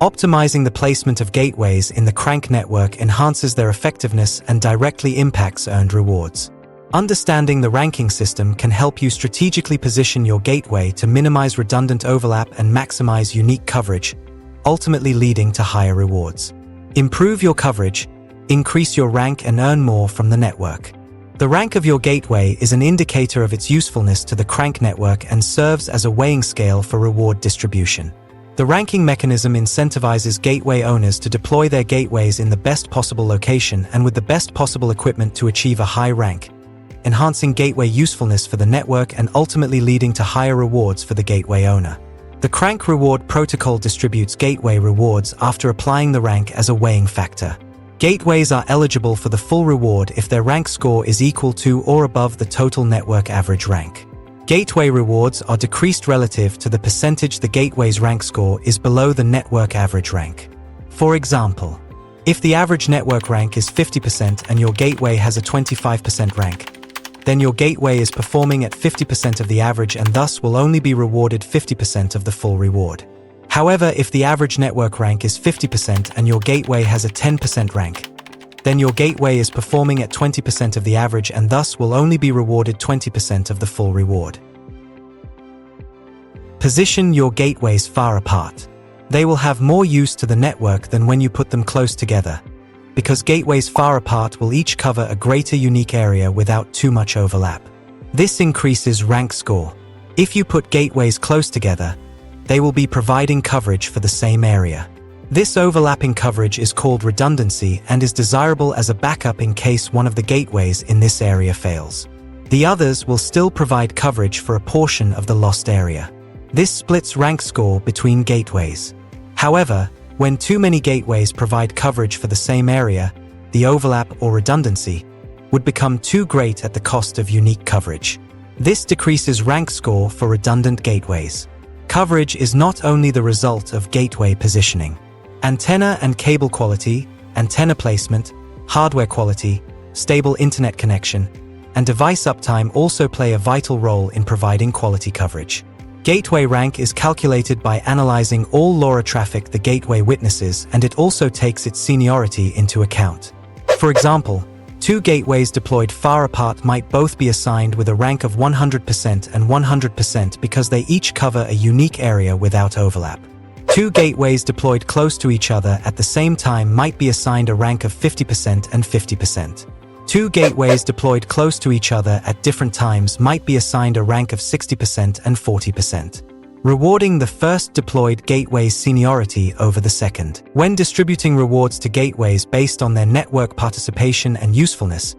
Optimizing the placement of gateways in the Crankk network enhances their effectiveness and directly impacts earned rewards. Understanding the ranking system can help you strategically position your gateway to minimize redundant overlap and maximize unique coverage, ultimately leading to higher rewards. Improve your coverage, increase your rank, and earn more from the network. The rank of your gateway is an indicator of its usefulness to the Crankk network and serves as a weighing scale for reward distribution. The ranking mechanism incentivizes gateway owners to deploy their gateways in the best possible location and with the best possible equipment to achieve a high rank, enhancing gateway usefulness for the network and ultimately leading to higher rewards for the gateway owner. The Crankk reward protocol distributes gateway rewards after applying the rank as a weighing factor. Gateways are eligible for the full reward if their rank score is equal to or above the total network average rank. Gateway rewards are decreased relative to the percentage the gateway's rank score is below the network average rank. For example, if the average network rank is 50% and your gateway has a 25% rank, then your gateway is performing at 50% of the average and thus will only be rewarded 50% of the full reward. However, if the average network rank is 50% and your gateway has a 10% rank, then your gateway is performing at 20% of the average and thus will only be rewarded 20% of the full reward. Position your gateways far apart. They will have more use to the network than when you put them close together, because gateways far apart will each cover a greater unique area without too much overlap. This increases rank score. If you put gateways close together, they will be providing coverage for the same area. This overlapping coverage is called redundancy and is desirable as a backup in case one of the gateways in this area fails. The others will still provide coverage for a portion of the lost area. This splits rank score between gateways. However, when too many gateways provide coverage for the same area, the overlap or redundancy would become too great at the cost of unique coverage. This decreases rank score for redundant gateways. Coverage is not only the result of gateway positioning. Antenna and cable quality, antenna placement, hardware quality, stable internet connection, and device uptime also play a vital role in providing quality coverage. Gateway rank is calculated by analyzing all LoRa traffic the gateway witnesses, and it also takes its seniority into account. For example, two gateways deployed far apart might both be assigned with a rank of 100% and 100% because they each cover a unique area without overlap. Two gateways deployed close to each other at the same time might be assigned a rank of 50% and 50%. Two gateways deployed close to each other at different times might be assigned a rank of 60% and 40%, rewarding the first deployed gateway's seniority over the second. When distributing rewards to gateways based on their network participation and usefulness,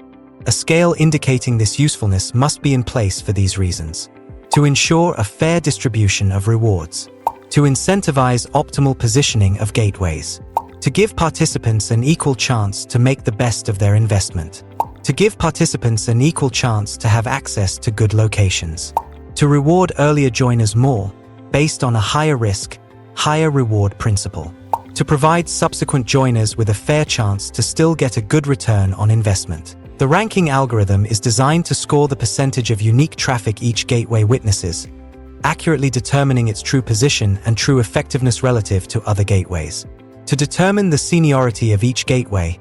a scale indicating this usefulness must be in place for these reasons: to ensure a fair distribution of rewards, to incentivize optimal positioning of gateways, to give participants an equal chance to make the best of their investment, to give participants an equal chance to have access to good locations, to reward earlier joiners more, based on a higher risk, higher reward principle, to provide subsequent joiners with a fair chance to still get a good return on investment. The ranking algorithm is designed to score the percentage of unique traffic each gateway witnesses, accurately determining its true position and true effectiveness relative to other gateways. To determine the seniority of each gateway,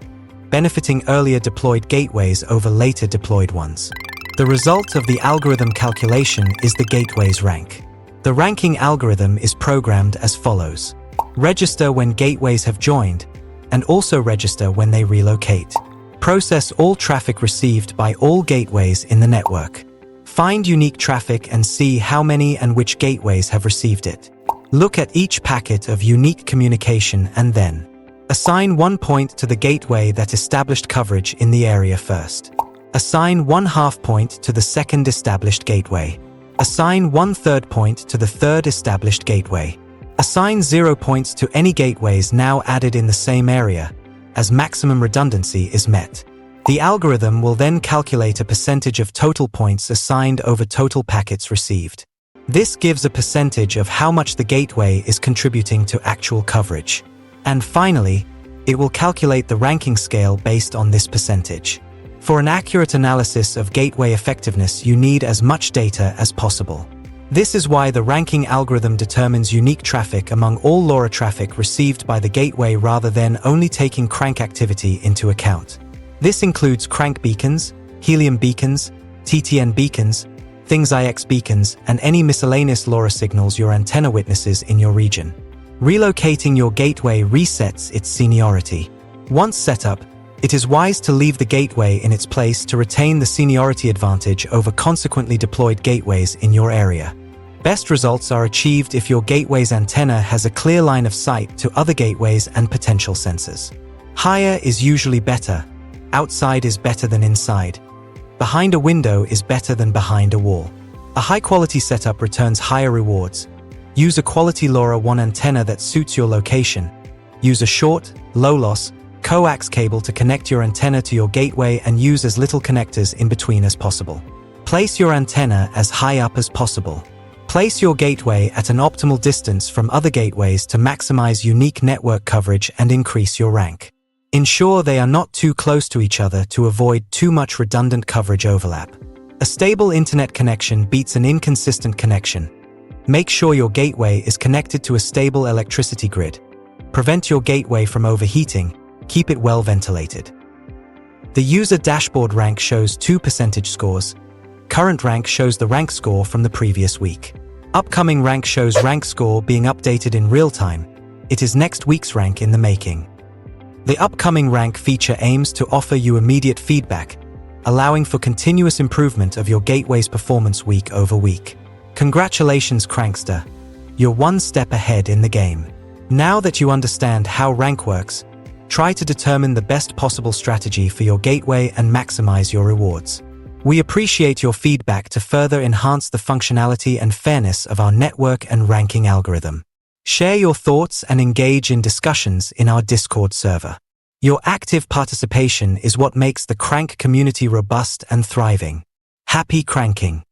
benefiting earlier deployed gateways over later deployed ones. The result of the algorithm calculation is the gateway's rank. The ranking algorithm is programmed as follows: register when gateways have joined, and also register when they relocate. Process all traffic received by all gateways in the network. Find unique traffic and see how many and which gateways have received it. Look at each packet of unique communication and then assign 1 point to the gateway that established coverage in the area first. Assign 1/2 point to the second established gateway. Assign 1/3 point to the third established gateway. Assign 0 points to any gateways now added in the same area, as maximum redundancy is met. The algorithm will then calculate a percentage of total points assigned over total packets received. This gives a percentage of how much the gateway is contributing to actual coverage. And finally, it will calculate the ranking scale based on this percentage. For an accurate analysis of gateway effectiveness, you need as much data as possible. This is why the ranking algorithm determines unique traffic among all LoRa traffic received by the gateway rather than only taking Crankk activity into account. This includes Crankk beacons, helium beacons, TTN beacons, Things IX beacons, and any miscellaneous LoRa signals your antenna witnesses in your region. Relocating your gateway resets its seniority. Once set up, it is wise to leave the gateway in its place to retain the seniority advantage over consequently deployed gateways in your area. Best results are achieved if your gateway's antenna has a clear line of sight to other gateways and potential sensors. Higher is usually better. Outside is better than inside. Behind a window is better than behind a wall. A high-quality setup returns higher rewards. Use a quality LoRawan antenna that suits your location. Use a short, low-loss, coax cable to connect your antenna to your gateway and use as little connectors in between as possible. Place your antenna as high up as possible. Place your gateway at an optimal distance from other gateways to maximize unique network coverage and increase your rank. Ensure they are not too close to each other to avoid too much redundant coverage overlap. A stable internet connection beats an inconsistent connection. Make sure your gateway is connected to a stable electricity grid. Prevent your gateway from overheating. Keep it well ventilated. The user dashboard rank shows 2 percentage scores. Current rank shows the rank score from the previous week. Upcoming rank shows rank score being updated in real time. It is next week's rank in the making. The upcoming rank feature aims to offer you immediate feedback, allowing for continuous improvement of your gateway's performance week over week. Congratulations, Crankster. You're one step ahead in the game. Now that you understand how rank works, try to determine the best possible strategy for your gateway and maximize your rewards. We appreciate your feedback to further enhance the functionality and fairness of our network and ranking algorithm. Share your thoughts and engage in discussions in our Discord server. Your active participation is what makes the Crankk community robust and thriving. Happy cranking!